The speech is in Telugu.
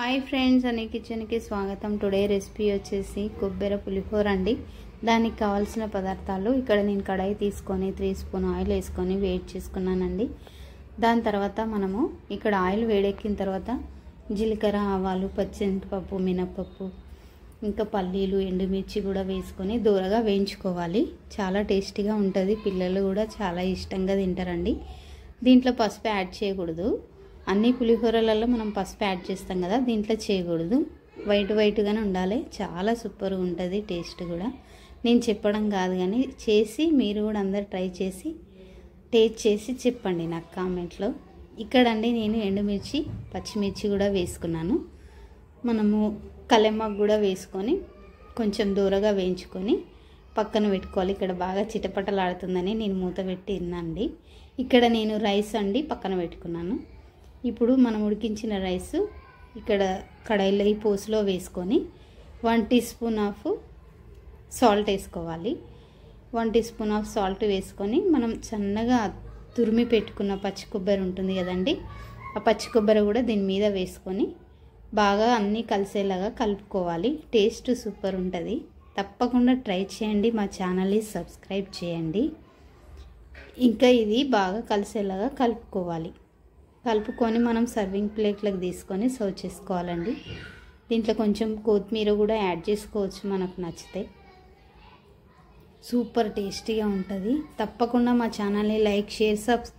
హాయ్ ఫ్రెండ్స్, అన్ని కిచెన్కి స్వాగతం. టుడే రెసిపీ వచ్చేసి కొబ్బరి పులిహోర అండి. దానికి కావాల్సిన పదార్థాలు ఇక్కడ నేను కడాయి తీసుకొని 3 స్పూన్ ఆయిల్ వేసుకొని వేడి చేసుకున్నానండి. దాని తర్వాత మనము ఇక్కడ ఆయిల్ వేడెక్కిన తర్వాత జీలకర్ర, ఆవాలు, పచ్చిమిరపప్పు, మినపప్పు, ఇంకా పల్లీలు, ఎండుమిర్చి కూడా వేసుకొని దూరగా వేయించుకోవాలి. చాలా టేస్టీగా ఉంటుంది. పిల్లలు కూడా చాలా ఇష్టంగా తింటారండి. దీంట్లో పసుపు యాడ్ చేయకూడదు. అన్ని పులిహోరలలో మనం పసుపు యాడ్ చేస్తాం కదా, దీంట్లో చేయకూడదు. వైట్గానే ఉండాలి. చాలా సూపర్గా ఉంటుంది. టేస్ట్ కూడా నేను చెప్పడం కాదు కానీ చేసి మీరు కూడా అందరు ట్రై చేసి టేస్ట్ చేసి చెప్పండి నాకు కామెంట్లో. ఇక్కడండి నేను ఎండుమిర్చి, పచ్చిమిర్చి కూడా వేసుకున్నాను. మనము కలెమాకు కూడా వేసుకొని కొంచెం దూరగా వేయించుకొని పక్కన పెట్టుకోవాలి. ఇక్కడ బాగా చిటపటలాడుతుందని నేను మూత పెట్టి తిన్నాండి. ఇక్కడ నేను రైస్ అండి పక్కన పెట్టుకున్నాను. ఇప్పుడు మనం ఉడికించిన రైస్ ఇక్కడ కడాయిలో ఈ పోసులో వేసుకొని 1 టీ స్పూన్ ఆఫ్ సాల్ట్ వేసుకోవాలి. 1 టీ స్పూన్ ఆఫ్ సాల్ట్ వేసుకొని మనం సన్నగా తురిమి పెట్టుకున్న పచ్చి కొబ్బరి ఉంటుంది కదండి, ఆ పచ్చి కొబ్బరి కూడా దీని మీద వేసుకొని బాగా అన్నీ కలిసేలాగా కలుపుకోవాలి. టేస్ట్ సూపర్ ఉంటుంది. తప్పకుండా ట్రై చేయండి. మా ఛానల్ని సబ్స్క్రైబ్ చేయండి. ఇంకా ఇది బాగా కలిసేలాగా కలుపుకొని మనం సర్వింగ్ ప్లేట్లకు తీసుకొని సర్వ్ చేసుకోవాలండి. దీంట్లో కొంచెం కొత్తిమీర కూడా యాడ్ చేసుకోవచ్చు మనకు నచ్చితే. సూపర్ టేస్టీగా ఉంటుంది. తప్పకుండా మా ఛానల్ని లైక్, షేర్, సబ్స్క్రైబ్